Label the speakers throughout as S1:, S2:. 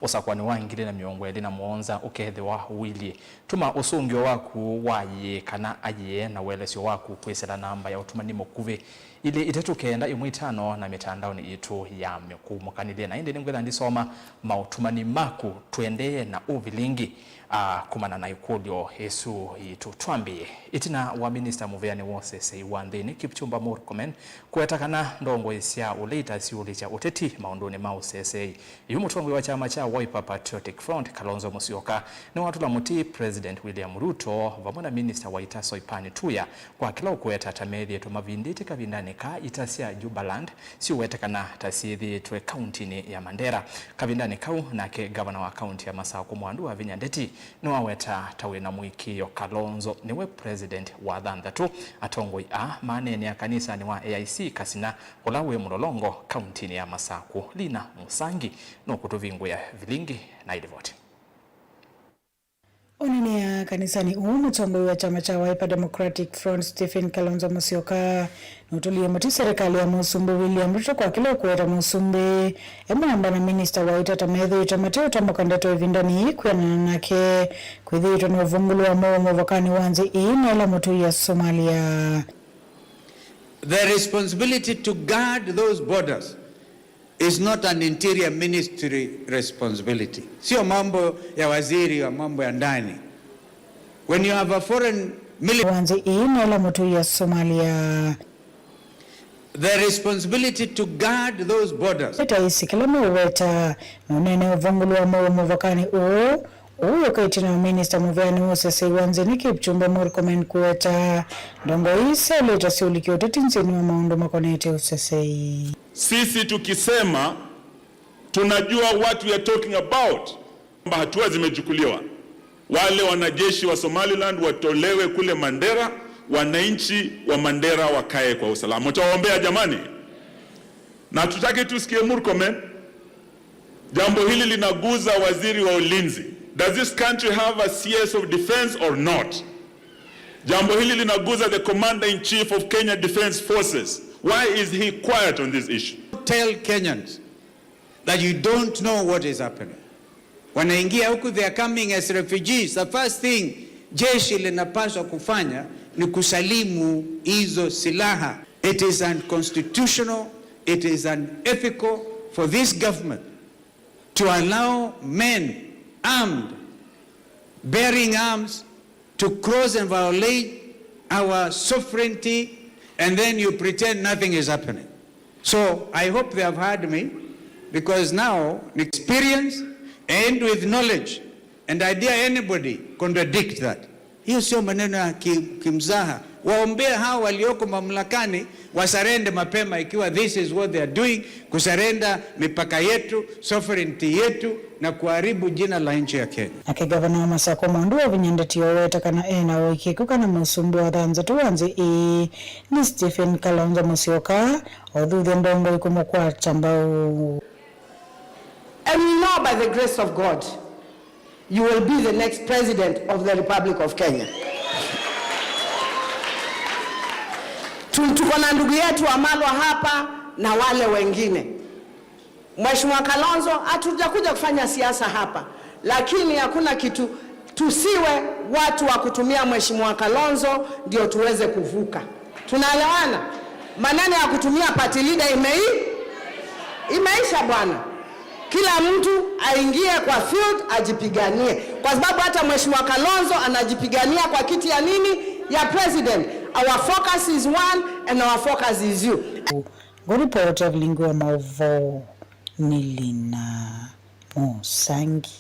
S1: Usakwani wangire na miongo eli na muonza ukethe wa wili. Tuma usungio waku waye kana aye na welesio waku kwesela namba ya utumani mokuve. Ili itetu kenda imuitano na mitandao ni itu ya mekumukanile. Na indi ngwela ndisoma mautumani maku tuendeye na uvilingi. Kumana na ikulio Yesu itu tuambie. Itina wa minister Muveani Wosese Wandeni Kipchumba Murkomen kuetakana ndongo isia uleita si ulicha uteti maundoni mausese. Yumutongo wa chama cha Wiper Patriotic Front Kalonzo Musyoka ni watu la muti President William Ruto vamona minister wa Itaso Ipani Tuya kwa kila ukueta tamethi yetu mavinditi kavindani ka itasia Jubaland si uwetakana tasithi tuwe kauntini ya Mandera kavindani kau nake governor wa kaunti ya Masako Mwandu Vinyandeti niwaweta tawe na mwikio Kalonzo niwe president wa Dhandhatu atongoi manene ya kanisa ni wa AIC kasina ulawe mulolongo kauntini ya Masako Lina Musangi no kutuvingu ya vilingi na idivoti.
S2: Onini ya kanisani mutongo wa chama cha Wiper Democratic Front Stephen Kalonzo Musyoka nutulia muti serikali ya Musumbe William Ruto kwa kila kuweta Musumbe emamba na minister wa Ita tametho itamateo tamukandato evindani kuyanana nake kwithito na uvungulu wa momo wakani wanzi inela mutu ya Somalia.
S3: The responsibility to guard those borders is not an interior ministry responsibility. Sio mambo ya waziri wa mambo ya ndani. When you have a foreign military
S2: wanzi inela mutu ya Somalia.
S3: The responsibility to guard those borders.
S2: Itaisi kilama uweta nunene uvungulu wa momo wakani uyo kaitina minister Muveani Wosese Wandeni Kipchumba Murkomen kuweta ndongo isa leta siulikio tetinseni wa maundu makonete usesei.
S4: Sisi tukisema tunajua what we are talking about. Hatua zimechukuliwa. Wale wanajeshi wa Somaliland watolewe kule Mandera, wananchi wa Mandera wakae kwa usalama. Mtawaombea jamani. Na tutaki tusikie Murkomen. Jambo hili linaguza waziri wa ulinzi. Does this country have a CS of defense or not? Jambo hili linaguza the commander-in-chief of Kenya Defense Forces. Why is he quiet on this issue?
S3: Tell Kenyans that you don't know what is happening. Wanaingia huku, they are coming as refugees. The first thing jeshi linapaswa kufanya ni kusalimu hizo silaha. It is unconstitutional, it is unethical for this government to allow men armed, bearing arms, to cross and violate our sovereignty, and then you pretend nothing is happening. So I hope they have heard me, because now experience and with knowledge, and I dare anybody contradict that. Hiyo sio maneno ya kimzaha. Waombea hao walioko mamlakani wasarende mapema ikiwa this is what they are doing, kusarenda mipaka yetu, sovereignty yetu na kuharibu jina la nchi ya Kenya.
S2: Ake gavana wa Masako Mwandu Vinyandeti oweta kana na wikikuka na Musumbe wa Dhandhatu wanzi ni Stephen Kalonzo Musyoka odhudhi ndongo ikumukwa chambao.
S5: And we know by the grace of God you will be the next president of the Republic of Kenya. Tuko na ndugu yetu Wamalwa hapa na wale wengine. Mheshimiwa Kalonzo, hatujakuja kufanya siasa hapa, lakini hakuna kitu, tusiwe watu wa kutumia Mheshimiwa Kalonzo ndio tuweze kuvuka. Tunaelewana? Maneno ya kutumia party leader imeisha bwana. Kila mtu aingie kwa field ajipiganie, kwa sababu hata Mheshimiwa Kalonzo anajipigania kwa kiti ya nini? Ya president. Our focus is one and our focus is you.
S2: Report of Lingua Mauvo Nilina Musangi.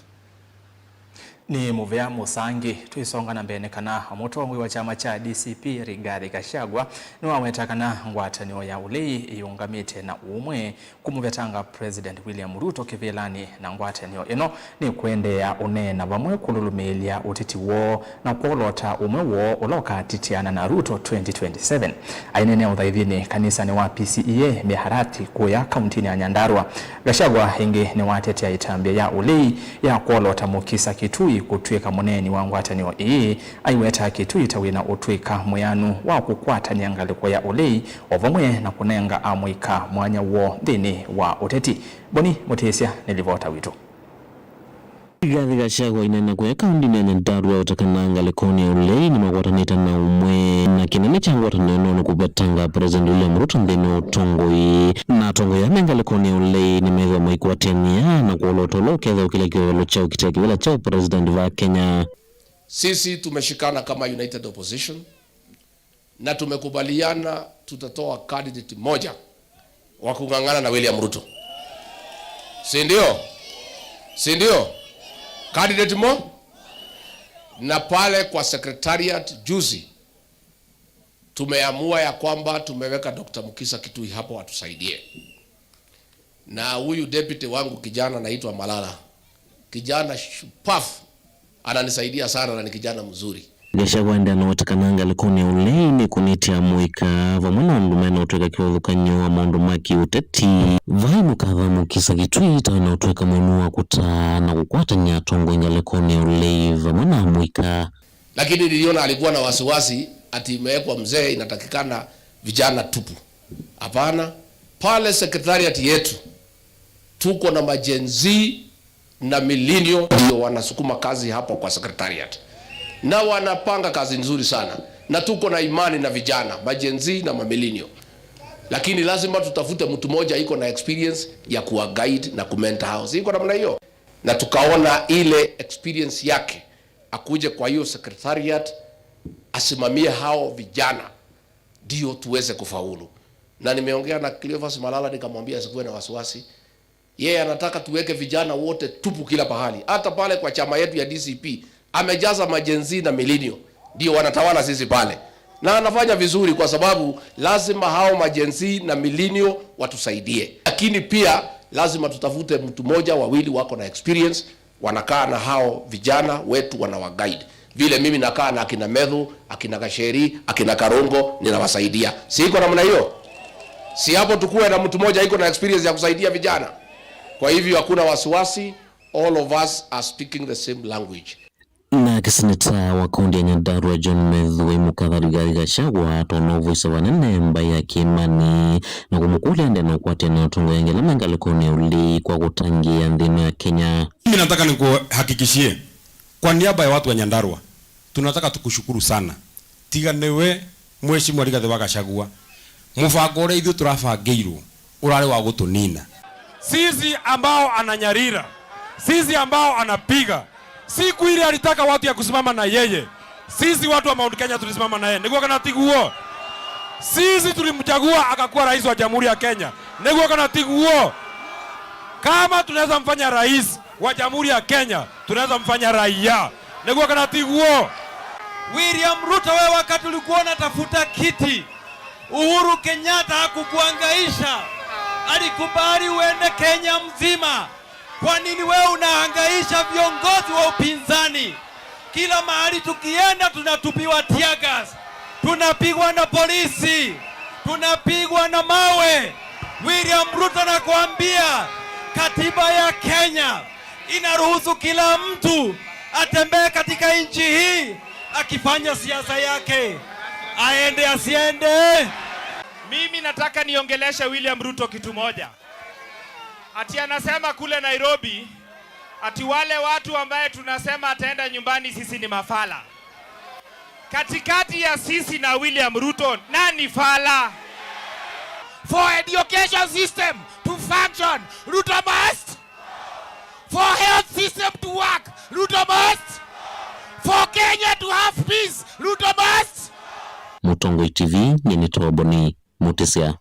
S1: Ni Muvea Musangi tuisonga na mbene kana mutongo wa chama cha DCP Rigathi Gachagua niwaweta kana ngwatanio ya ulei iungamite na umwe kumuvetanga President William Ruto kivilani na ngwatanio ino ni kuendea unena vamwe kululumilia utiti wo na kuolota umwe wo uloka titiana na Ruto 2027. Ainene udhaidhini kanisa ni wa PCEA miharati kuya kauntini ya Nyandarua. Gachagua hingi ni watete ya itambia ya ulei ya kuolota mukisa Kitui kutwika muneni wa ngwatanio aiweta Kitui tawina utwika muyanu wa kukwata nyangaliko ya ulei ovamwe na kunenga amwika mwanya wo dhini wa uteti. Boni Mutesia nilivota wito.
S6: Rigathi Gachagua inena kwa kaunti ya Nyandarua utakananga lekoni ya ulei ni magwatanita na umwe na kinene cha ngwataneno no kubetanga President William Ruto ndene utongoi na tongo ya menga lekoni ya ulei ni mega mwikwatenia na kuolotolo keza ukile kiwelo chao kitekewela chao President wa Kenya.
S7: Sisi tumeshikana kama United Opposition na tumekubaliana tutatoa candidate moja wa kungangana na William Ruto. Si ndio? Candidate mo na pale kwa secretariat juzi tumeamua ya kwamba tumeweka Dr. Mukisa Kitui hapo atusaidie. Na huyu deputy wangu kijana anaitwa Malala. Kijana shupafu ananisaidia sana na ni kijana mzuri.
S6: Gachagua ndio anaotakananga lekoni ya ulei ni kunitia muika vamwana ndumena utweka kiwathukanyo wa maundu maki uteti vai mukava Mukisa Kitui tana utweka mwenua kuta na kukwatanya tongo nya lekoni ya ulei vamwana muika.
S7: Lakini niliona alikuwa na wasiwasi ati imewekwa mzee inatakikana vijana tupu. Hapana, pale secretariat yetu tuko na majenzi na millennial ndio wanasukuma kazi hapo kwa secretariat. Na wanapanga kazi nzuri sana. Na tuko na imani na vijana, majenzi na mamillennial. Lakini lazima tutafute mtu mmoja iko na experience ya kuwa guide na kumenta house. Iko namna hiyo. Na tukaona ile experience yake akuje kwa hiyo secretariat asimamie hao vijana ndio tuweze kufaulu. Na nimeongea na Cleophas Malala nikamwambia asikuwe na wasiwasi. Yeye anataka tuweke vijana wote tupu kila pahali. Hata pale kwa chama yetu ya DCP amejaza majenzi na millennial ndio wanatawala sisi pale. Na anafanya vizuri kwa sababu lazima hao majenzi na millennial watusaidie. Lakini pia lazima tutafute mtu mmoja wawili wako na experience wanakaa na hao vijana wetu wanawaguide. Vile mimi nakaa na akina Medhu, akina Gasheri, akina Karongo ninawasaidia. Si iko namna hiyo? Si hapo tukue na mtu mmoja iko na experience ya kusaidia vijana. Kwa hivyo hakuna wasiwasi, all of us are speaking the same language.
S6: Na kiseneta wa kaunti ya Nyandarua John Medhu imukatha Rigathi Gachagua tonovu isavanene mbaya kimani na kumukule ande na ukwate na utongo ya ngela menga lekoni ya ulei kwa kutangia ndino ya Kenya.
S8: Mimi nataka nikuhakikishie kwa niaba ya watu wa Nyandarua tunataka tukushukuru sana. Tiganewe Mheshimiwa Rigathi Gachagua mufango ule ithu turabangeirwo urare wa gutunina. Sisi ambao ananyarira, sisi ambao anapiga. Siku ile alitaka watu ya kusimama na yeye. Sisi watu wa Mount Kenya tulisimama na yeye. Niguo kana tiguo. Sisi tulimchagua akakuwa rais wa Jamhuri ya Kenya. Niguo kana tiguo. Kama tunaweza mfanya rais wa Jamhuri ya Kenya, tunaweza mfanya raia. Niguo kana tiguo.
S9: William Ruto, wewe wakati ulikuwa unatafuta kiti, Uhuru Kenyatta hakukuhangaisha. Alikubali uende Kenya mzima. Kwa nini wewe unahangaisha viongozi wa upinzani? Kila mahali tukienda tunatupiwa tear gas, tunapigwa na polisi, tunapigwa na mawe. William Ruto nakwambia, katiba ya Kenya inaruhusu kila mtu atembee katika nchi hii akifanya siasa yake, aende asiende.
S10: Mimi nataka niongeleshe William Ruto kitu moja. Ati anasema kule Nairobi ati wale watu ambaye tunasema ataenda nyumbani sisi ni mafala. Katikati ya sisi na William Ruto nani fala? For education system to function, Ruto must. For health system to work, Ruto must. For Kenya to have peace, Ruto must.
S6: Mutongo TV ni Toboni Mutisia.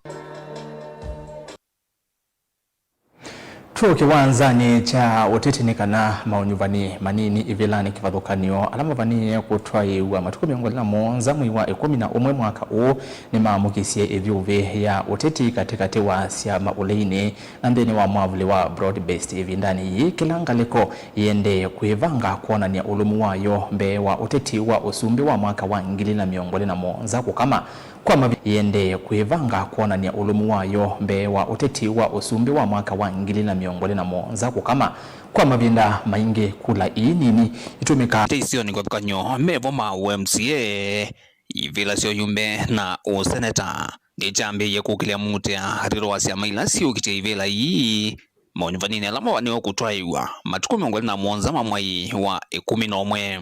S1: Chuo kiwanzani cha utetinikana maunyuvani manini ivilani kivathukanio alama vani kutwaiwa matuku miongo na monza mwiwa 11 mwaka huu ni maamukisie ivyuve ya uteti katikati wa siama uleini na ndeni wa mwavuli wa broad-based ivindani hii kilangaliko iende kuivanga kuonania ulumu wayo mbe wa uteti wa usumbi wa mwaka wa 2011 kukama kwa mavi iende kuivanga kuonania ulumu wayo mbe wa uteti wa usumbi wa mwaka wa 2011 kukama kwa mavinda maingi kula nini itumika
S11: teisio ni kwa kanyo mevo ma UMCA ivila sio yumbe na useneta ni jambi ya kukilia mute hariro wa siama ila sio kite ivila hii maunivanini alama wanio kutwaiwa matuku miongoni na mwonza mamwai wa 11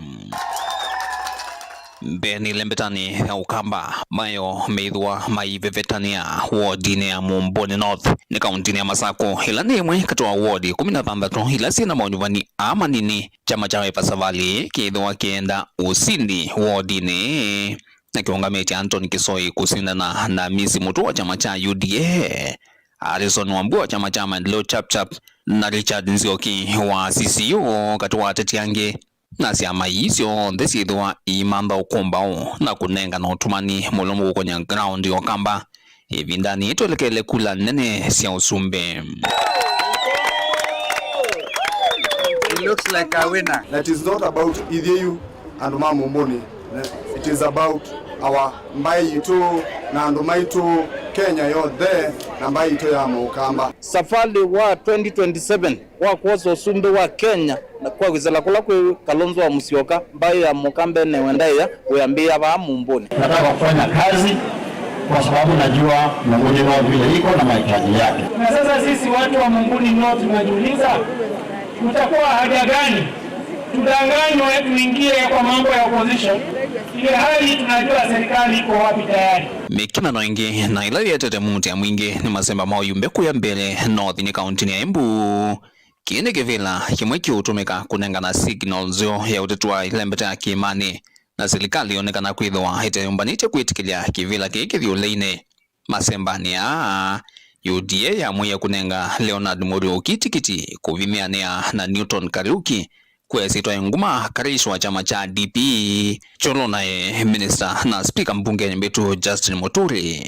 S11: Beni lembetani ya Ukamba mayo meidhwa maivevetania wardine ya Mumboni North ni kauntini ya Masako ila ni mwe katoa wardi 16 ila sina maunivani ama nini chama cha Wiper Savali kiidhwa kienda usindi wardine na kiungameti Anthony Kisoi kusindana na Misi Mutu wa chama cha UDA, Harrison Wambua wa chama cha Maendeleo Chapchap na Richard Nzioki wa CCU katoa tetiange na siama hizo ndesithwa imamba ukombao na kunenga na utumani mulomo kwenye ground ya Kamba hivi ndani tuelekele kula nene sia usumbe.
S3: It looks like a winner.
S12: That is not about Idhiyu and Mumboni. It is about our Mbaito na Ndomaito Kenya yote na Mbaito ya Mukamba.
S13: Safari wa 2027 wa kuozo usumbe wa Kenya na kwa wizala kula kwa Kalonzo wa Musyoka Mbayo ya Mukambe ne wendaya weambia ba Mumboni.
S14: Nataka kufanya kazi kwa sababu najua Mumboni North vile iko na mahitaji yake.
S15: Na sasa sisi watu wa Mumboni North tunajiuliza tutakuwa haja gani? Tudanganywe tuingie kwa mambo ya opposition ile hali tunajua serikali iko wapi tayari.
S11: Mikina no ingi na ila yetete muti ya mwingi ni masemba mauyumbe kuya mbele North ni kaunti ya Embu kine kivila kimwe kiutumika kunenga na signals ya utetua ilembeta ya kiimani na serikali ionekana kuidhwa itayumbanite kuitikilia kivila kikithio leine masembani ya UDA ya mwe kunenga Leonard Murio kitikiti kuvimiania na Newton Kariuki kwesitwa nguma karishi wa chama cha DP cholo naye minister na speaker mbunge mbetu Justin Muturi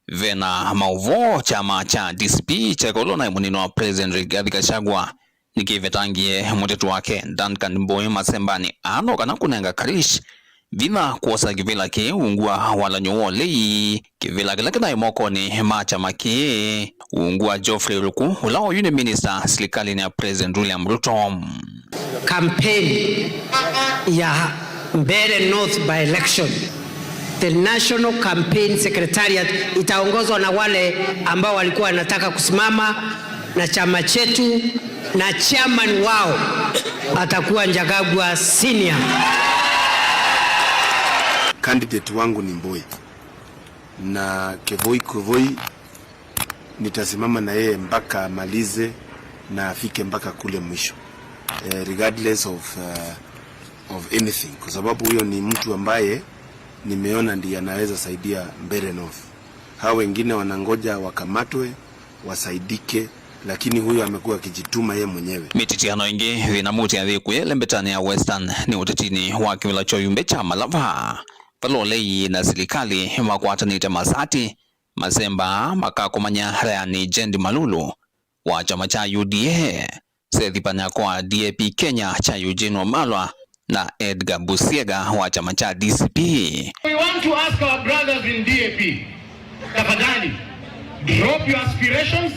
S11: vena mauvo chama cha DCP cha kolona munino wa president Rigathi Gachagua nikivetangie mutetu wake Duncan Mbowe masembani ano kana kunenga karishi vina kuosa kivila ke ungua wala nyuole kivila kila kina imoko ni machama ke ungua Geoffrey Ruku ulao yune minister serikali ya president William Ruto.
S16: Campaign ya Mbeere North by election, the National Campaign Secretariat itaongozwa na wale ambao walikuwa wanataka kusimama na chama chetu na chairman wao atakuwa Njagagwa Senior.
S12: Candidate wangu ni Mbowe na Kevoi nitasimama na yeye mpaka malize na afike mpaka kule mwisho. Regardless of anything, kwa sababu huyo ni mtu ambaye nimeona ndiye anaweza saidia Mbeere North. Hao wengine wanangoja wakamatwe wasaidike, lakini huyo amekuwa akijituma yeye mwenyewe.
S11: Mititiano ingi vinamuti ya dhiku ya lembetani ya Western ni utetini wa kivila choyumbe cha Malava palolei na serikali makwata ni temasati mazemba makakomanya rayani Jendi Malulu wa chama cha UDA Sethipanya kwa DAP Kenya cha Eugene Wamalwa na Edgar Busiega wa chama cha DCP.
S17: We want to ask our brothers in DAP, tafadhali, drop your aspirations.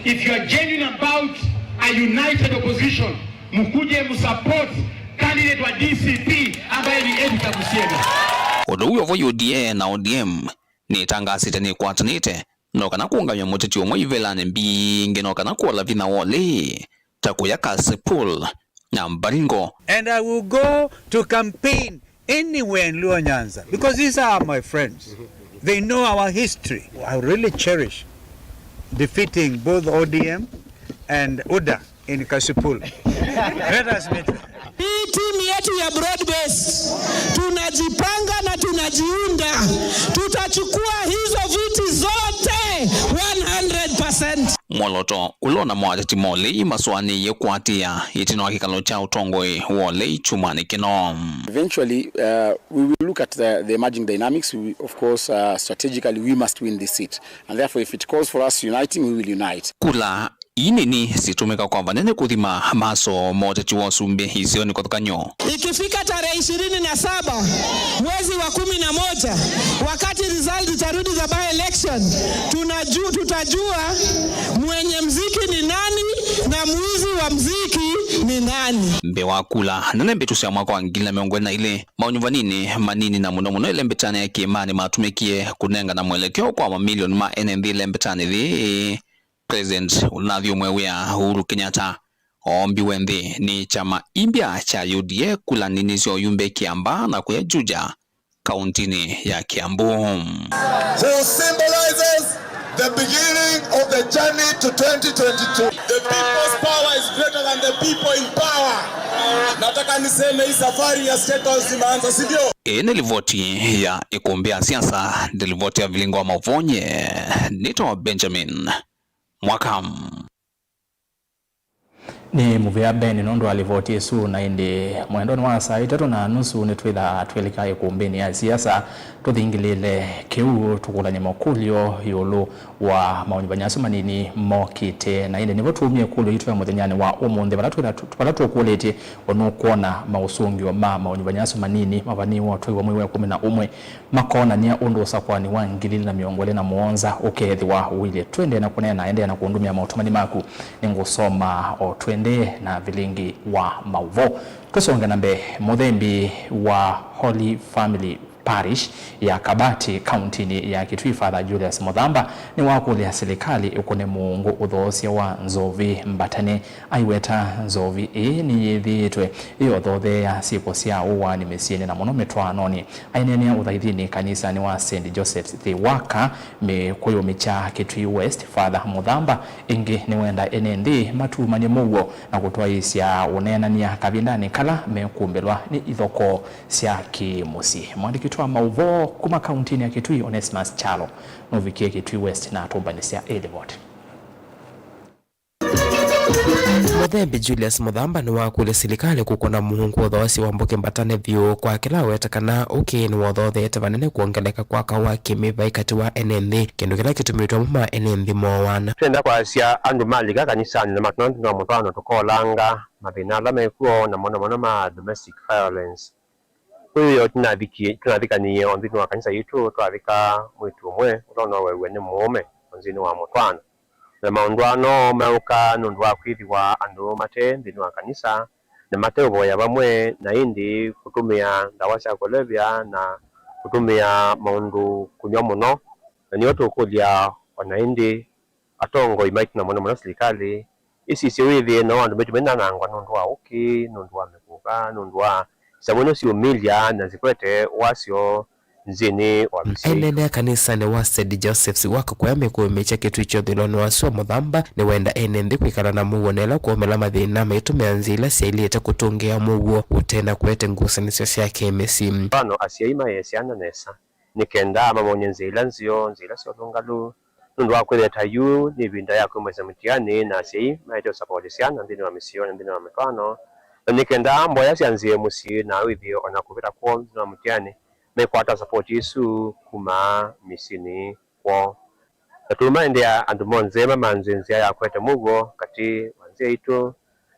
S17: If you are genuine about a united opposition, mkuje msupport candidate wa DCP ambaye ni Edgar Busiega.
S11: Odo wa UDA na ODM ni tangasite ni kwatanite no kana kuunganya muteti omwe ivelane mbinge no kana kuola vina wole takuya Kasipul na Mbaringo.
S3: And I will go to campaign anywhere in Luo Nyanza because these are my friends. They know our history. I really cherish defeating both ODM and UDA in Kasipul. Let us meet.
S18: Hii timu yetu ya broad based tunajipanga na tunajiunda, tutachukua hizo viti zote 100%.
S11: Moloto ulona mwateti mole maswani yekwatia itino kikalo cha utongwe wole chumani kino.
S19: Eventually we will look at the emerging dynamics. Of course strategically we must win this seat, and therefore if it calls for us uniting, we will unite.
S11: Kula inini situmeka kwa vanene kuthima maso moteti wa sumbe hisioni kwa tukanyo.
S18: Ikifika tarehe 27 mwezi wa 11 wakati result itarudi za by election, tutajua mwenye mziki ni nani na mwizi wa mziki ni nani.
S11: Mbewa kula nane mbetu siya mwaka wangila miongwena ile maunyuvanini manini na muno ile mbetane ya kiemani matumekie kunenga na mwelekeo kwa mamilioni ma NMB ile mbetane li President unathio mwewea Uhuru Kenyatta ombi wende ni chama imbya cha UDA kulaninizio yumbe Kiamba na kuyajuja kauntini ya Kiambu.
S20: Who symbolizes the beginning of the journey to 2022. The people's power is greater than the people in power. Nataka niseme hii safari ya State House imeanza, si ndio?
S11: Nilivoti ya ikumbia siasa, nilivoti ya vilingo wa Mavonye, nito Benjamin Mwakam.
S1: Ni muvea beni nondo alivoti su na indi mwendoni wa saa 3:30 ni tweleka ikumbini ya siasa tuthingilile kiu tukulanye makulio yulu wa maunyibanyasu manini mokite na indi nivo tumie kulio yitu ya muthenyani wa umunthe balatu okulete onukuona mausungio ma maunyibanyasu manini mavaniwa tuiwa mwiwe 11 makona niya undu usakwani wa ngilili na miongole na muonza ukethi wa wili twende na kunena ende na kuundumia mautumani maku ningusoma o twende na vilingi wa mauvo. Tusonge nambe muthembi wa Holy Family Parish ya Kabati kauntini ya Kitui Father Julius Muthamba ni wakulia serikali ukone muungu uthosia wa Nzovi Mbatane aiweta Nzovi ni yithitwe iyo thothe ya siku cia uwa ni misieni na muno mitwanoni ainenia uthaithini kanisa ni wa St Joseph's the Waka mikuyu micha Kitui West. Father Muthamba ingi ni wenda enendi matumanie mugo na kutwaisya unenania kavindani kala mekumbelwa ni ithoko cia kimusi. Mwandiki twa mauvo kuma kauntini ya Kitui Onesimus Chalo novikie Kitui West na tumbanisia Elivot.
S21: Muthembi Julius Muthamba ni wakule serikali kukona muhungu uthosi wa Mboke Mbatane vyu kwa kila wetakana ukini wothothete vanene kuongeleka kwa kawa kimiva ikati wa NND kindu kila kitumitwa muma NND mowana.
S22: Twenda kwa sia andu maliga kanisani na matunandu na mutano tukolanga mabina ala mekuo na mono ma domestic violence. Huyo tunavika ni ondini wa kanisa yitu tuavika mwitu umwe utono wewe ni muume ondini wa mutwana na maundwano mauka nundwa kwithiwa andu mate ndini wa kanisa na mateo ya bamwe na indi kutumia ndawa cia kulevya na kutumia maundu kunywa muno na niyo tukulia wana indi atongo imaiti na mono serikali isi siwithi no andu betu mena nangwa nundwa uki nundwa mekuka nundwa samono si umilia na zikwete wasio nzini wa misi.
S21: Enene kanisa ni wa St Joseph's waka kwa mekuo mecha kitu icho dhiloni wasua Muthamba ni wenda enende kuikala na mugo nela kuomela mathina maitu meanzila siailieta kutungea mugo utena kuete ngusa nisio siya kemesi.
S22: Pano asiaima yesiana nesa nikenda mamonye nzila sio lungalu nundu wakweleta yu ni vinda yako mweza mtiani na asiai maito sapolisiana ndini wa misioni ndini wa mekano nikenda mboya sianzie musi na withio ona kuvita kwa na mtiani mekwata support isu kuma misini kwa natuma ndia andu monzema manzenzia ya kwete mugo kati wanzia itu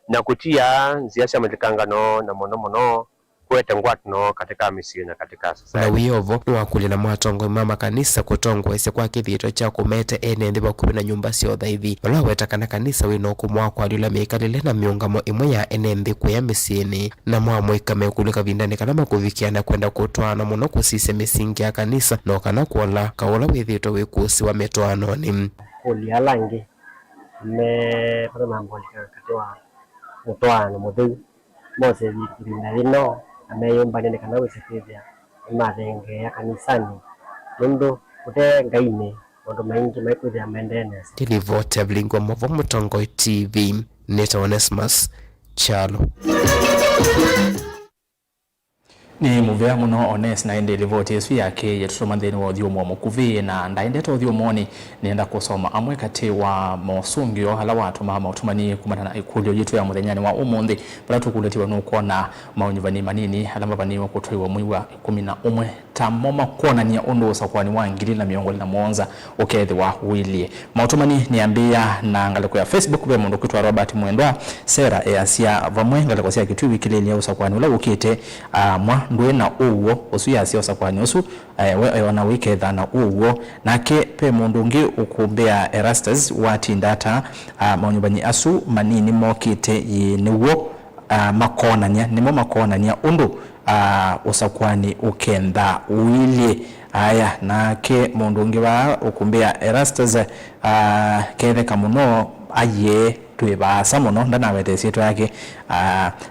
S22: na kutia nzia cia malikangano na mono kwete ngwatno katika misini na katika sasa
S21: na wiyovo ni wakulila mwatongo mama kanisa kutongwa ise kwa kithito cha kumete enende bakubi na nyumba sio thaithi wala wetakana kanisa wino kumwa kwa lila meikalile na miungamo imwe ya enende kuya misini na mwamwika mekulika vindani kana makuvikiana kwenda kutwana muno kusise misingi ya kanisa no kana kuola kaola withito wikusi wa metwanoni
S22: ulialangi me para mambolika katiwa mutwana muthu mose vikirinda lino ameyumba nene kana wisefithia mathenge ya kanisani mundu ute ngaine mundu maingi maikuthia mendenesa
S21: Elivot Avlingo Mavo Mutongo TV Neta Onesimus Chalo.
S1: Ni muvea muno Ones na ende Elivot yesu yake yetutoma thini wa uthiomo mukuvi na ndaendeta uthiomoni nienda kusoma amwe kati wa mosungio hala watu mautumani kumatana ikulio yitu ya muthenyani wa umuthi bala tukuletiwa nukona maunyivani manini hala mavaniwa kutuiwa mwiwa 11 tamoma kuonania undu usakwani wa ngili na miongoli na muonza ukethi wa wili mautumani niambia na ngaleko ya Facebook be mundu kitwa Robert Mwendwa sera easia vamwe ngaleko cia Kitui wikileli ya usakwani ula ukite mwa ndwe na uwo usu ya cia usakwani usu wana wiketha na uwo nake pe mundu ungi ukumbea Erastus watindata maunyubani asu manini mokite niwo makonania nimo makonania undu usakwani ukenda wili aya nake mundu ungi wa ukumbia Erastus ketheka muno aye twibasa muno ndanawetesie twake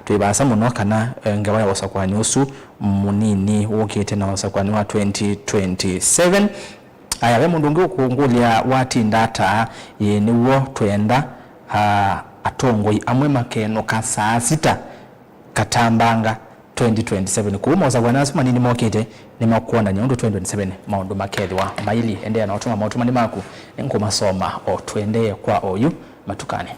S1: twibasa muno kana ngawa ya usakwani usu munini wokete na usakwani wa 2027 aya we mundu ungi ukungulia watindata niwo twenda atongoi amwe makeno ka saa 6 katambanga 2027 kuuma usakwani asuma nini mokete ni makuona nyondo 2027 maundu makethwa maili endea na otuma mautuma ni maku ngoma soma o twende kwa oyu matukane.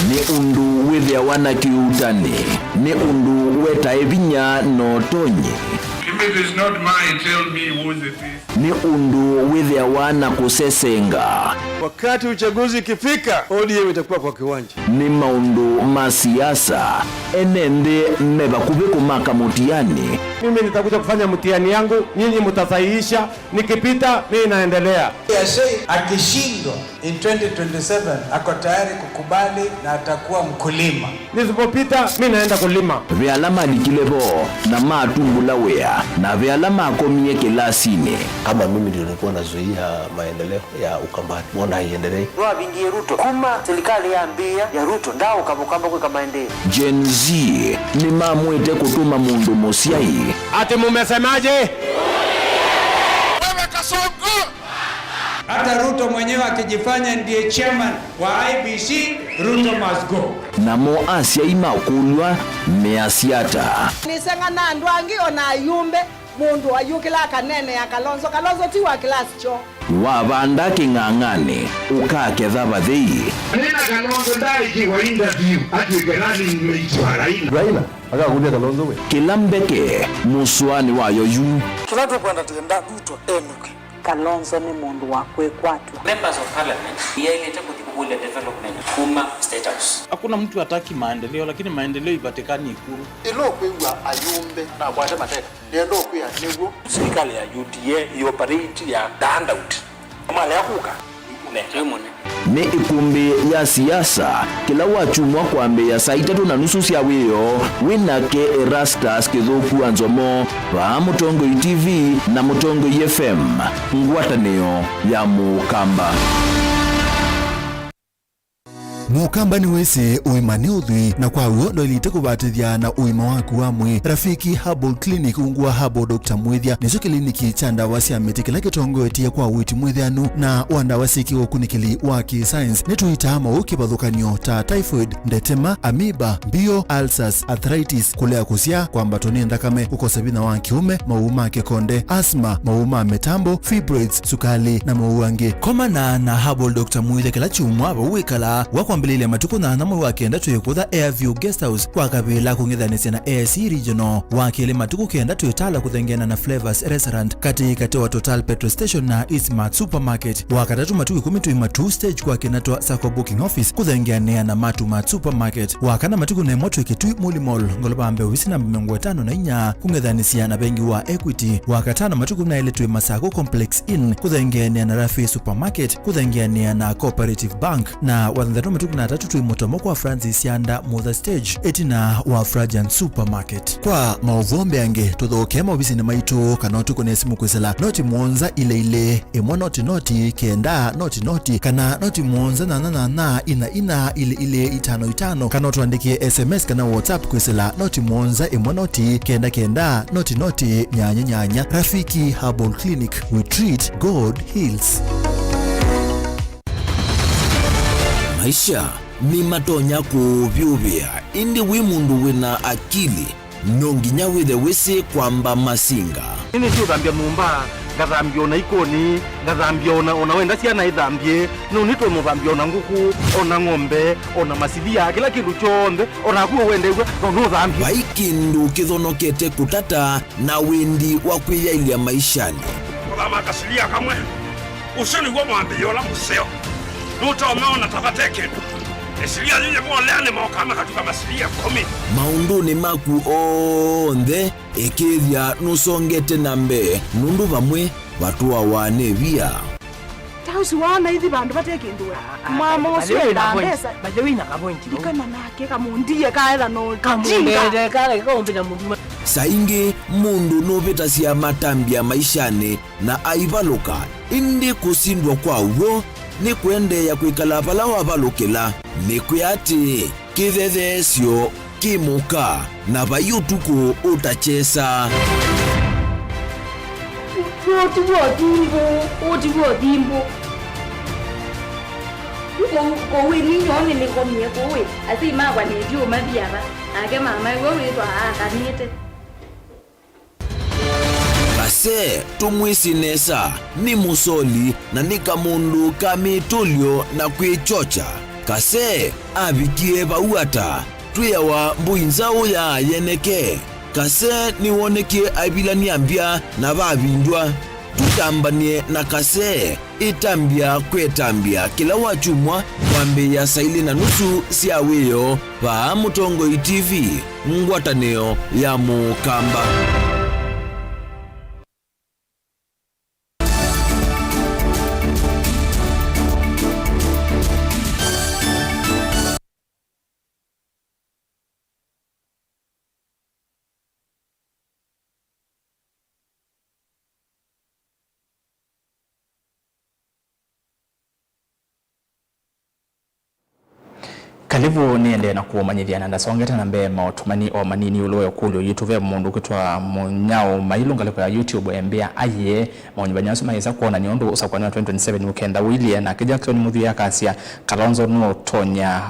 S4: Ni undu withia wana kiutani, ni undu weta evinya no tonye.
S5: If it is not mine, tell me whose it is.
S4: Ni undu withia wana kusesenga.
S23: Wakati uchaguzi ikifika, ODM itakuwa kwa kiwanja.
S4: Ni maundu masiasa, enende meba kubiku maka mutiani.
S23: Mimi nitakuja kufanya mutiani yangu, nyinyi mutasahihisha, nikipita mimi naendelea.
S3: Akishindwa in 2027 ako tayari kukubali na atakuwa mkulima.
S23: Nisipopita mimi naenda kulima.
S4: Vyalama likilebo na matumbula wea na vyalama akomie kilasini.
S24: Kama mimi ndio nilikuwa nazuia maendeleo ya Ukambani, mbona haiendelei?
S25: Roa bingie Ruto kuma serikali ya ambia ya Ruto ndao kabukamba kwa maendeleo.
S4: Gen Z ni mamwete kutuma mundu mosiai.
S23: Ati mumesemaje? Wewe
S3: Kasongo! Hata Ruto mwenyewe akijifanya ndiye chairman wa IBC, Ruto must go.
S4: Namo Asia imakulwa measiata.
S26: Nisenga na ndwangi ona ayumbe mundu ayukila kanene ya Kalonzo ti wa class cho.
S4: Wabanda king'ang'ane ukaketha bathei.
S17: Nina Kalonzo ndai kiwa interview ati gerani nimeitwa Raila.
S23: Akakuja Kalonzo we.
S4: Kilambeke muswani wayo yu.
S26: Tunatokwenda tenda Ruto enuke. Kalonzo ni mundu wa kwekwatua.
S27: Members of parliament yaileta kutikubulia development kuma state house.
S13: Hakuna mtu hataki maendeleo, lakini maendeleo ipatikani Ikulu.
S23: Ilo kwewa ayumbe na kwa mateka. Ndio kwa nigo
S27: Serikali ya UDA operate ya handout. Kama leo kuka
S4: ni ikumbi ya siasa kila wachumwa kwambe ya saa 3:30 cia wiyo winake Erastus Kithuku Anzomo wa Mutongo TV na Mutongo FM ngwatanio ya Mukamba.
S28: Mukamba ni wese uimani udhui na kwa uondo ilite kubatithia na uima waku wamwe. Rafiki Herbal Clinic ungua Herbal Dr. Mwithia nicho kliniki cha ndawa cia miti kila kitongo etia kwa witi mwithianu na wandawa siki ukunikili wa ki-science nituitama ukibadhukanio ta typhoid, ndetema, amoeba, bio, ulcers, arthritis, kulea kusia kwa mbatoni ndakame, ukosabina wa kiume, mauma kekonde, asthma, mauma metambo, fibroids, sukali na mauange. Koma na Herbal Dr. Mwithia kila chumwa wawikala wako mbelele matuko na namwe wakenda tuyekutha Airview Guest House kwa kabila kungithanisia na AIC Regional wakile matuko kenda tuyetala kuthengena na Flavors Restaurant kati wa Total Petrol Station na Eastmart Supermarket wakatatu matuko 10 tuyima stage kwa kinatwa Sacco Booking Office kuthengena na Matumat Supermarket wakana matuko na moto ikitui Muli Mall ngolobambe wisi na 54 kungithanisia na bengi wa Equity wakatana matuko na ile tuyima Sacco Complex Inn kuthengena na Rafi Supermarket kuthengena na Cooperative Bank na wadhandano matuko na tatu tuimotomo kwa Francis Yanda Mother Stage etina wa Fragrant Supermarket kwa mauvombe ange tuthoke mabisi ni maito kana tuko na simu kwesela noti muonza ile emwa noti kenda noti kana noti muonza na ina ile 55 kana tuandikie SMS kana WhatsApp kwesela noti muonza emwa noti kenda noti nyanya. Rafiki Herbal Clinic, we treat, God heals.
S4: Maisha ni matonya kuvyuvya indi wimundu wina akili nonginya withe wisi kwamba masinga
S23: nini sio dhambia mumba ngathambia ona ikoni ngathambia ona wenda ciana ithambie no nitwe muthambia ona nguku ona ng'ombe ona masithia kila kindu chonthe ona kuo wende no thambia
S4: vaikindu kithonokete kutata na windi wa kwiyailia maishani
S5: kama kasilia kamwe usoni gwa mwambio la museo Ruto umeona tafateke. Esilia yeye mwaleane mwakama katika masilia 10.
S4: Maunduni maku onthe ekithia nusongete nambe nundu vamwe vatua wane via
S26: tausi wana hithi bandu batekinduwe mama usio ndambesa
S2: bajewina kapointi
S26: ikana nake kamundiye kaela no
S2: kamundede kale kaombina mundu
S4: saingi mundu novetasia matambia maishani na aivaluka indi kusindwa kwauo ni kuendeya kwikala vala wavalukila ni kuyati kithethesyo kimuka na vayutuku utachesa
S6: Otivo kowe ni nyone ni komye kowe ati magwa ni juu mabiaba ake mama wewe twa akanite
S4: kase tumwisinesa ni musoli na ni kamundu kamitulyo na kwichocha kase avikie vauata twiyawa mbuinzao ya yeneke kase niwonekie avilania mbya na vavindwa tutambanie na kase itambia kwetambia kila wachumwa kwambe ya saili na nusu siawiyo va Mutongoi TV ngwatanio ya Mukamba.
S1: Kalibu niende na kuomanyithia na ndasongeta na mbe mautumani o manini uloyo kulyo YouTube mundu kitwa munyao mailunga leko ya YouTube embea aye maunyibanyaso maisa kuona ni ondu usakwana 2027 ukenda William na Jackson Muthia kasia Kalonzo no tonya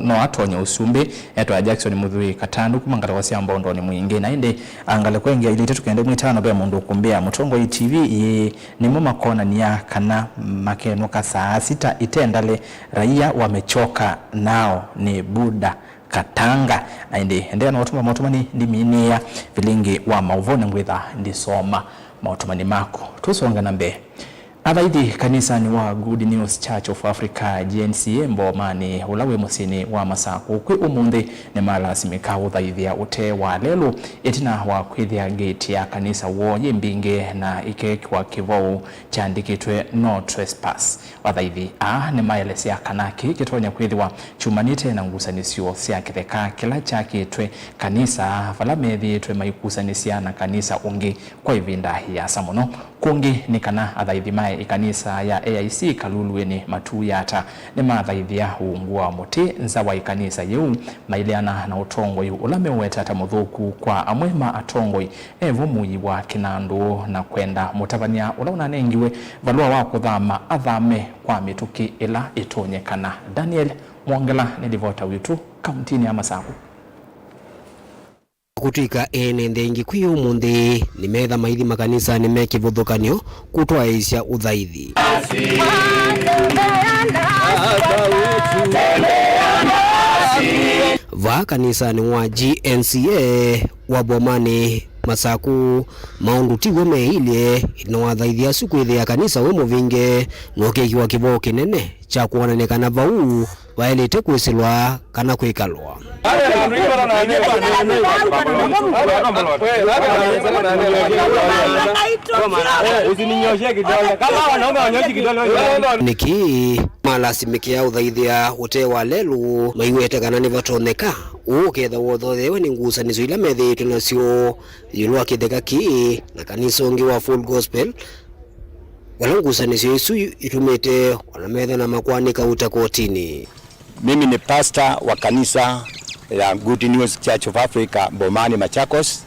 S1: no atonya usumbe etwa Jackson Muthia katandu kumangala wasia mbondo ni mwingi na inde angale kwengia ile tetu kende mwitano be mundu kumbea Mutongoi TV ye ni mama kona niya kana makeno ka saa 6 itendale raia wamechoka nao ni Buda Katanga na ende na watuma mautumani ndiminia vilingi wa mauvone ngwitha ndisoma mautumani mako tusonga na mbe abaidi kanisa ni wa Good News Church of Africa GNCA mbomani ulawe musini wa Masaku kwi umundi ni mala simika uthaithia ute wa lelu etina wa kwithia gate ya kanisa wo yimbinge na ike kwa kivou chandikitwe no trespass wathaithi ni maelesia kanaki kitonya kwithiwa chumanite na ngusanisio sia kitheka kila chakitwe kanisa valamethi twe maikusanisia na kanisa ungi kwa ivinda ya samono kungi ni kana athaithi mae ikanisa ya AIC Kalulueni Matuyata ni mathaithia uungua muti nzawa ikanisa yeu mailiana na Utongoi ulame wetata muthuku kwa amwema Atongoi evu muyi wa Kinandu na kwenda mutavania ulauna nengiwe valua wa kuthama athame kwa mituki ila itonyekana. Daniel Mwongela nilivota witu kauntini ya Masaku
S7: kutuika ene ndengi kwi umundi ni metha maithi makanisa ni mekivuthukanio kutwaisha uthaithi va kanisa ni wa GNCA wa Bomani Masaku maundu tiwe meilie na wathaithia sukwithia kanisa we muvinge no kekiwa kivo kinene cha kuonanekana vau vaelete kwisilwa kana kwikalwa niki malasimikia uthaithia ute wa lelu maiwete kana ni vatoneka uketha wothothewe ni ngusanizo ila methitwe nacio yulwa kitheka ki na kanisa ungi wa Full Gospel wala ngusanisio isu itumite wala metha na makwanika utakotini.
S8: Mimi ni pastor wa kanisa ya Good News Church of Africa Bomani Machakos,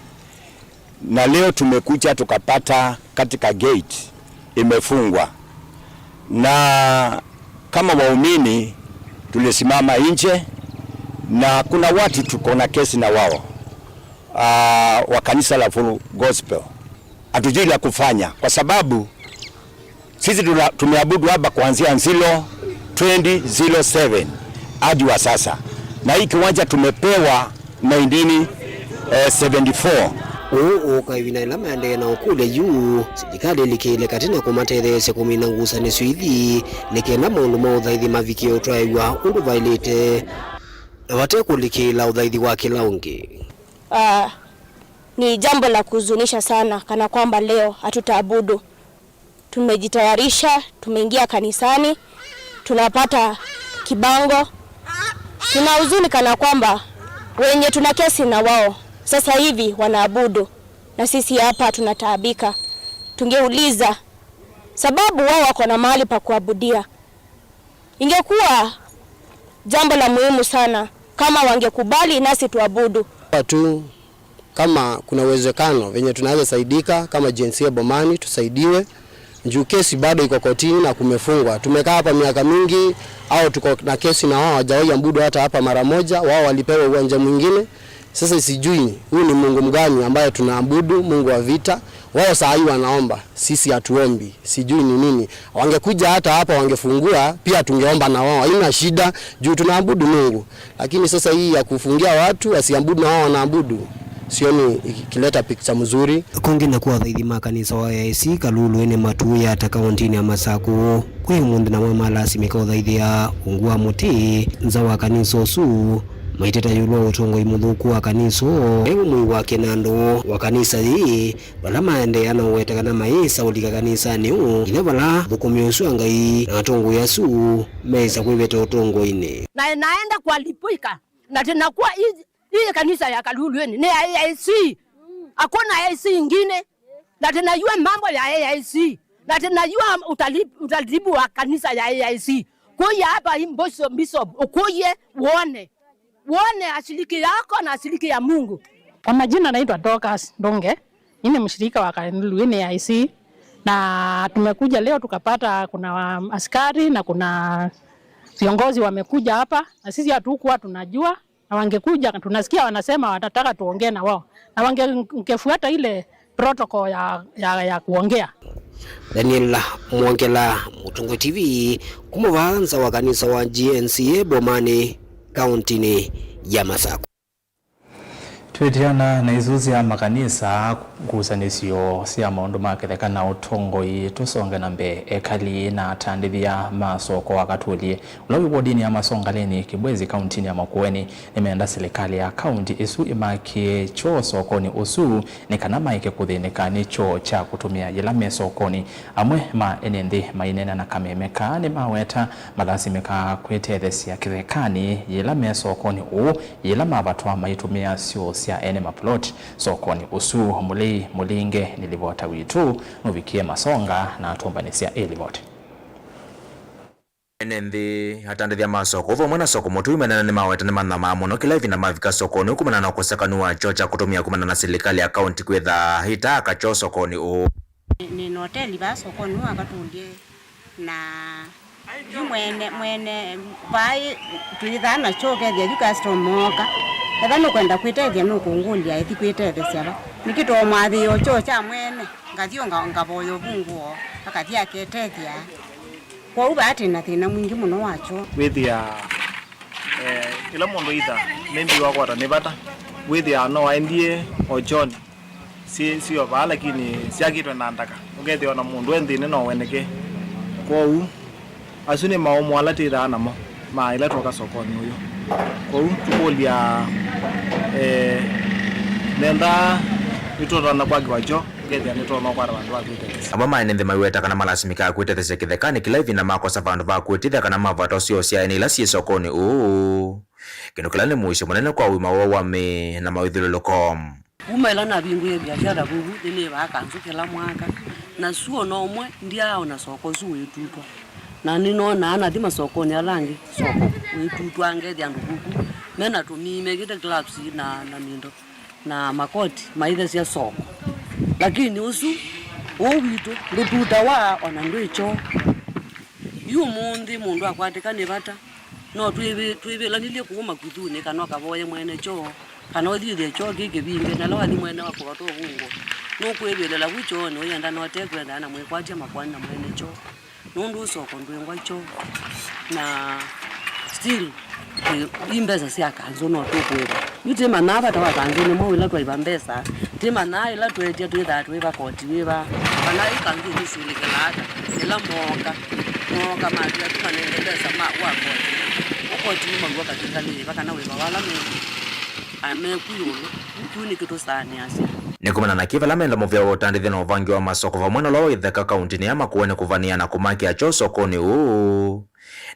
S8: na leo tumekuja tukapata katika gate imefungwa, na kama waumini tulisimama nje, na kuna watu tuko na kesi na wao wa kanisa la Full Gospel. Hatujui la kufanya kwa sababu sisi tumeabudu hapa kuanzia 2007 hadi wa sasa, na hii kiwanja tumepewa 1974.
S7: Ukaivina ila mande na ukule yu serikali likile katina kumatethese kumina ngusanisio ithi likenda maundu ma uthaithi mavikio utwaiwa undu vailite na watekulikila uthaithi wa kila ungi.
S9: Ni jambo la kuhuzunisha sana kana kwamba leo hatutaabudu tumejitayarisha, tumeingia kanisani, tunapata kibango. Tuna huzuni kana kwamba wenye tuna kesi na wao sasa hivi wanaabudu na sisi hapa tunataabika. Tungeuliza sababu wao wako na mahali pa kuabudia. Ingekuwa jambo la muhimu sana kama wangekubali nasi tuabudu.
S7: Tu kama kuna uwezekano venye tunaweza saidika kama jinsia Bomani tusaidiwe. Juu kesi bado iko kotini na kumefungwa. Tumekaa hapa miaka mingi au tuko na kesi na wao hawajawahi abudu hata hapa mara moja. Wao walipewa uwanja mwingine. Sasa sijui huyu ni Mungu mgani ambaye tunaabudu, Mungu wa vita. Wao saa hii wanaomba, sisi hatuombi. Sijui ni nini. Wangekuja hata hapa wangefungua, pia tungeomba na wao. Haina shida juu tunaabudu Mungu. Lakini sasa hii ya kufungia watu wasiabudu na wao wanaabudu, sioni ikileta picha mzuri. Kongi na kuwa dhaidi makanisa wa AIC Kalulu ene matuya ata kauntini ya Masako kwe mundu na mama lasimika dhaidi ya ungua muti nza wa kanisa osu maiteta yulwa utongo imudhuku wa kanisa emu mwi wake nando wa kanisa hii bala maende yana uwetaka na maisa ulika kanisa niu ine bala bukumi osu angai na tongo yasu mesa kuibeta utongo ine
S10: na naenda kwa lipuika na tena kuwa hii kanisa ya Kalulu ni AIC. Hakuna AIC ingine. Na tunajua mambo ya AIC. Na tunajua utaratibu wa kanisa ya AIC. Kuja hapa bishop ukuje uone. Uone ashiriki yako na ashiriki ya Mungu.
S12: Kwa majina naitwa Dorcas Ndonge. Mimi mshirika wa Kalulu ni AIC. Na tumekuja leo tukapata kuna askari na kuna viongozi wamekuja hapa. Na sisi hatukuwa tunajua. Na wangekuja tunasikia wanasema watataka tuongee na wao. Na wangefuata ile protocol ya kuongea.
S7: Daniel Mwongela, Mutungo TV, kumuvanza wa kanisa wa GNCA Bomani, kauntini ya Masako.
S1: Twitiana na izuzi ya makanisa kusanisio siya maundu maketheka na utongo tusonge na mbe ekali na tandithia masoko wakatulie ulawi wodini ya masongaleni Kibwezi kauntini ya Makueni nimeenda serikali ya kaunti isu imakie cho sokoni usu nikanama ike kuthinika ni cho cha kutumia yilame sokoni amwe ma enende mainena na kamemeka ni maweta malasimika kwetethesia kithekani yilame sokoni yilama batwa maitumia sio ya enema plot sokoni usu mulinge nilivota witu nuvikie masonga na tumbanisia elivote
S14: enenthi hatandithia masoko uvo mwana soko mutu imenana ni maweta ni manna mamuno kila hivi na mavika sokoni ukumana na kusakanua chocha kutumia kumana na serikali ya kaunti kwetha hitaka cho sokoni
S15: ni hoteli ba sokoni wakatulie na mwene bai tuithana choke thia customer Ethano kwenda kwitethia nukungulia ethi kwitethia ba nikito mwathi ocho cha mwene ngathio ngavoyo vunguo akathia ketethia kwa uba ati na thina mwingi muno wacho
S23: withia kila mundu itha membi wa kwata nibata withia no aendie ochoni sio ba lakini siakitwe na ndaka ukethia na mundu enthine no weneke kwa u asune maomo alatira namo ma ila toka sokoni uyo kwa tukolia nenda nitoro na kwagi wajo gethia nitoro no kwara bandu bakwitethia
S14: aba maenende maiweta kana malasimika kwitethia kithekani kila hivi na makosa bandu bakwitithia kana mavato sio cia ene ila cie sokoni kino kila ni mwisho munene kwa wima wa me na mawithululukom
S16: umela na bingu ya biashara bubu dine bakanzu kila mwaka na suo no mwe ndiao na soko su wetutwa na nino na ana thima sokoni alangi soko wetutwa ngethia andu bubu mena tumime kite clubs na mindo na makoti maithe cia soko lakini usu wito ngututa wa ona ndwicho yu mundi mundu akwatika ni bata no twibe lanilie kuuma kuthune kana kavoye mwene cho kana othithie cho gike binge na lawa mwene wako bato bungo no kwebele la gucho no yenda no tekwe na mwekwatia makwani na mwene cho nundu soko ndwengwa cho na still imbeza sia kanzo no tokwera yutima naba tawa kanzo ni mo ila twa ibambesa tima na ila twetia twitha twiba koti wiba kana ikanzo ni sulikelata ila moka matia tumanendeleza ma wa koti mango katika ni baka na wiba wala me amekuyolo ukuni kitu sani asia
S14: Nikumana na kiva lamenda muvya wotandithi na uvangi wa masoko vamwena lo itheka kauntini ya Makueni kuvania na kumakia cho sokoni uu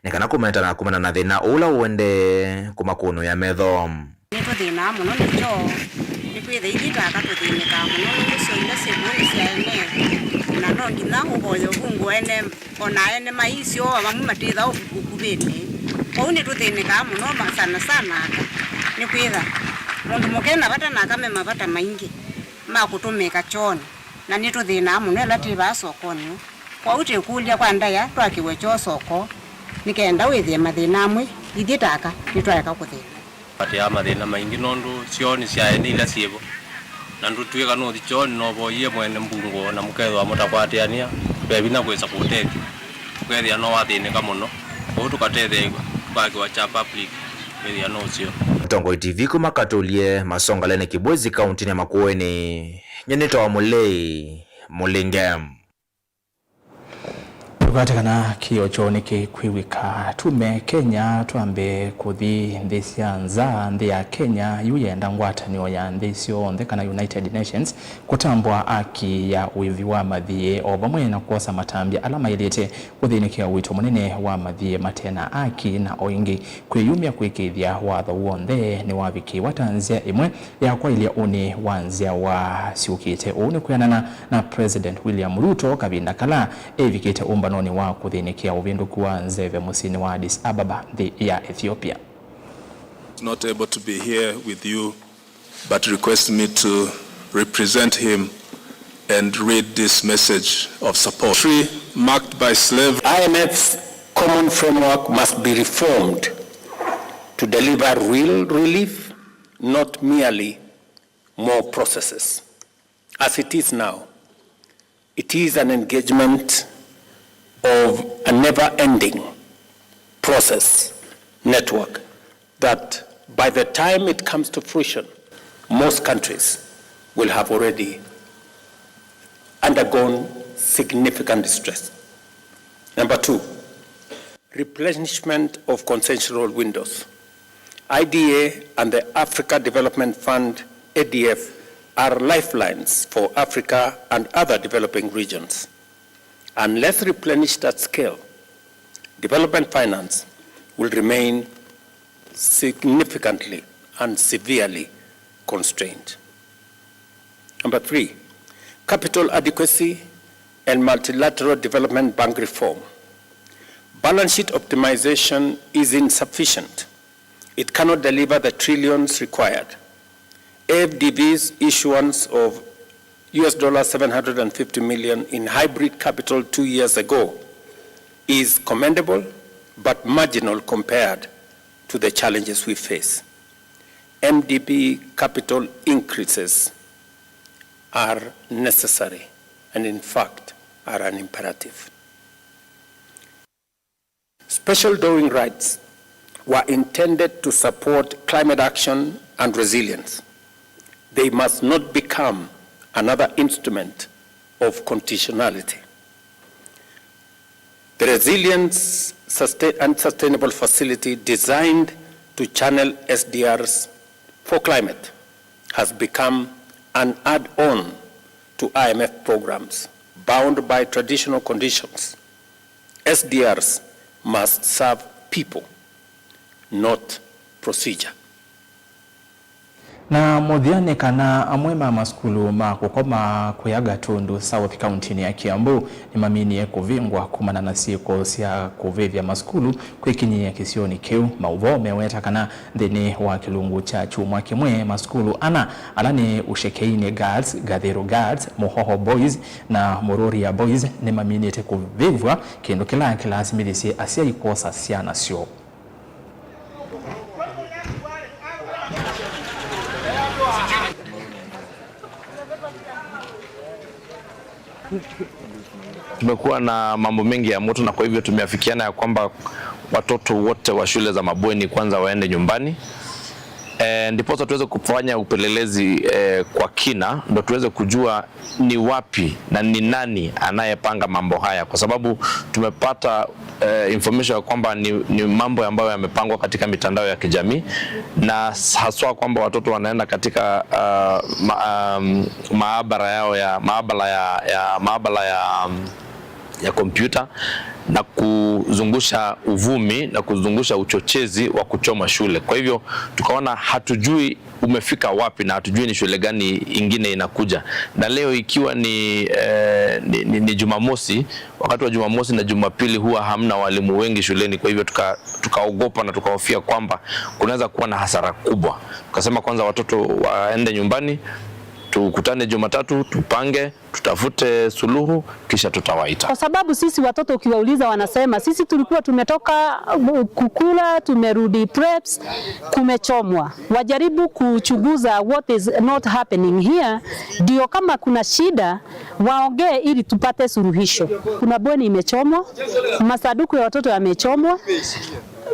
S14: nikana kumeta na kumana na thina ula uende kumakunu ya metho
S15: nito thina muno nicho nikwitha ithitaka tuthinika muno nicio ila sibuni ciaene na no ngina uboyo bungu ene ona ene maisio abamu matitha ukubini kwa uni tuthinika muno sana sana nikwitha mundu mukena bata na kame mabata maingi makutumika choni na nito thina muno ela tiba sokoni kwa uti kulia kwa ndaya twakiwe cho soko nikenda withie mathina amwe ithitaka nitwaka kuthina
S11: ati ya mathina maingi nondu cioni ciaene ila ciebo na ndu twika no thichoni no boye mwene mbungo na mukethwa mutakwatiania bebina kwisa kutethia ukethia no wathinika muno kwa tukatethe kwa cha public ethia no cio
S14: Tongo TV kumakatulie Masongalene Kibwezi kaunti ya Makueni nyenito wa Mulei Mulingem Tukatikana kiocho niki kwiwika tume Kenya tuambe kuthi nthisi ya nza nthi ya Kenya yuyenda ngwatanio ya nthisi onthe kana United Nations kutambwa aki ya uivi wa mathie o vamwe na kuosa matambia alama ilete kuthinikia wito munene wa mathie matena aki na oingi kwiyumia kwikithia watho wonthe ni waviki watanzia imwe ya kwa ilia uni wanzia wa siukite uni kuyanana na President William Ruto kavinda kala evikite umbanoni wa kuthinikia uvinduku wa nzeve musini wa Addis Ababa ya Ethiopia.
S18: Not able to be here with you but request me to represent him and read this message of support. Tree marked by slavery.
S27: IMF's common framework must be reformed to deliver real relief, not merely more processes. As it is now, it is an engagement of a never-ending process network that by the time it comes to fruition, most countries will have already undergone significant distress. Number two, replenishment of consensual windows. IDA and the Africa Development Fund, ADF, are lifelines for Africa and other developing regions. Unless replenished at scale, development finance will remain significantly and severely constrained. Number three, capital adequacy and multilateral development bank reform. Balance sheet optimization is insufficient. It cannot deliver the trillions required. AFDB's issuance of $750 million in hybrid capital 2 years ago is commendable but marginal compared to the challenges we face. MDB capital increases are necessary and in fact are an imperative. Special drawing rights were intended to support climate action and resilience. They must not become another instrument of conditionality. The Resilience and Sustainable Facility designed to channel SDRs for climate has become an add-on to IMF programs bound by traditional conditions. SDRs must serve people, not procedure.
S1: Na muthiane kana amwe ma maskulu ma kukoma kuyaga tundu South County ya Kiambu ni maminie kuvingwa kumana na siku cia kuvivya maskulu kwikinyia kisioni kiu mauvo meweta kana thini wa kilungu cha chumwa kimwe maskulu alani Ushekeine Girls, Gathero Girls, Muhoho Boys na Muroria Boys ni maminie te kuvivwa kindu kila asimilisi asia ikosa siana sio.
S19: Tumekuwa na mambo mengi ya moto na kwa hivyo tumeafikiana ya kwamba watoto wote wa shule za mabweni kwanza waende nyumbani. Ndiposa tuweze kufanya upelelezi kwa kina, ndo tuweze kujua ni wapi na ni nani anayepanga mambo haya, kwa sababu tumepata information kwamba ni mambo ambayo yamepangwa katika mitandao ya kijamii, na haswa kwamba watoto wanaenda katika maabara ya kompyuta na kuzungusha uvumi na kuzungusha uchochezi wa kuchoma shule. Kwa hivyo tukaona hatujui umefika wapi na hatujui ni shule gani ingine inakuja. Na leo ikiwa ni Jumamosi, wakati wa Jumamosi na Jumapili huwa hamna walimu wengi shuleni, kwa hivyo tukaogopa na tukahofia kwamba kunaweza kuwa na hasara kubwa. Tukasema kwanza watoto waende nyumbani, tukutane Jumatatu, tupange, tutafute suluhu, kisha tutawaita.
S3: Kwa sababu sisi watoto ukiwauliza wanasema sisi tulikuwa tumetoka kukula, tumerudi preps, kumechomwa. Wajaribu kuchunguza what is not happening here, ndio kama kuna shida waongee ili tupate suluhisho. Kuna bweni imechomwa, masaduku ya watoto yamechomwa,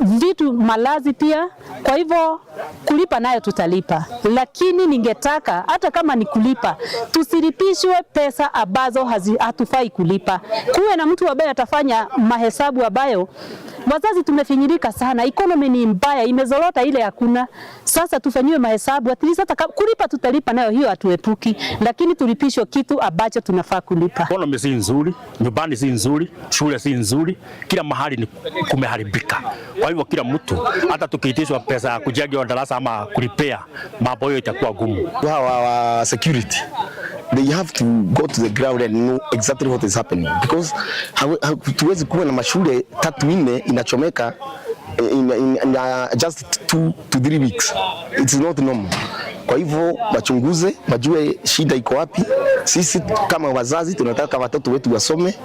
S3: vitu malazi pia. Kwa hivyo kulipa nayo tutalipa, lakini ningetaka hata kama ni kulipa tusiripishwe pesa ambazo hatufai kulipa. Kuwe na mtu ambaye atafanya mahesabu ambayo wazazi tumefinyirika sana, economy ni mbaya, imezorota ile hakuna. Sasa tufanyiwe mahesabu, at least hata kulipa tutalipa nayo, hiyo hatuepuki, lakini tulipishwe kitu ambacho tunafaa kulipa.
S23: Economy si nzuri, nyumbani si nzuri, shule si nzuri, kila mahali ni kumeharibika. Kwa hivyo kila mtu, hata tukiitishwa pesa ya kujenga darasa ama kulipea, mambo hiyo itakuwa gumu.
S13: Our security, they have to go to the ground and know exactly what is happening, because tuwezi kuwa na mashule 3-4 inachomeka in just 2 to 3 weeks. It's not normal. Kwa hivyo wachunguze, wajue shida iko wapi. Sisi kama wazazi tunataka watoto wetu wasome,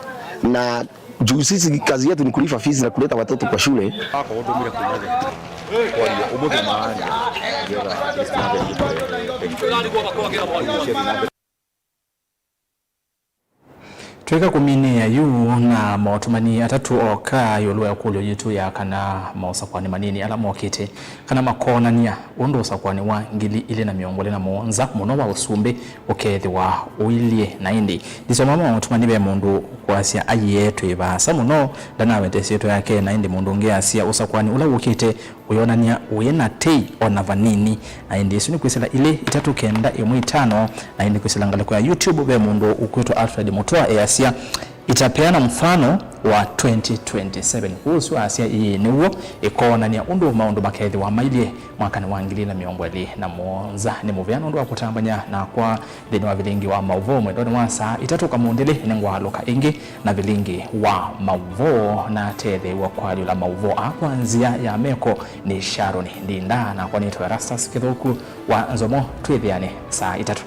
S13: na juu sisi kazi yetu ni kulipa fees na kuleta watoto kwa shule.
S1: Tweka kumine ya yu na mautumani atatu oka yolua ya kulio jitu ya kana mausakwani manini ala mwakite kana makona niya undo usakwani wa ngili ili na miongole na muonza muno wa usumbe ukethi wa uilie na indi diso mama mautumani be mundu kwa asia ayi yetu ibasa muno dana wetesi yetu yake na indi mundu nge asia usakwani ula ukite uyona niya uyena tei onavanini na indi suni kuisela ile itatu kenda imu 5 na indi kuisela ngale kwa YouTube be mundu ukuito Alfred Mutua Asia itapeana mfano wa 2027 kuhusu Asia hii niwo ikona ni undu maundu makethi wa mailie mwakani wa ngili na miongweli na muonza ni muviano undu wa kutambanya na kwa dini wa vilingi wa mauvo mwendoni wa saa itatoka muundili inengwa loka ingi na vilingi wa mauvo na tethe wa kwa la mauvo akwanzia ya meko ni Sharon Ndinda na kwa nito Erastus Kithuku wa Nzomo twithiane saa itatu.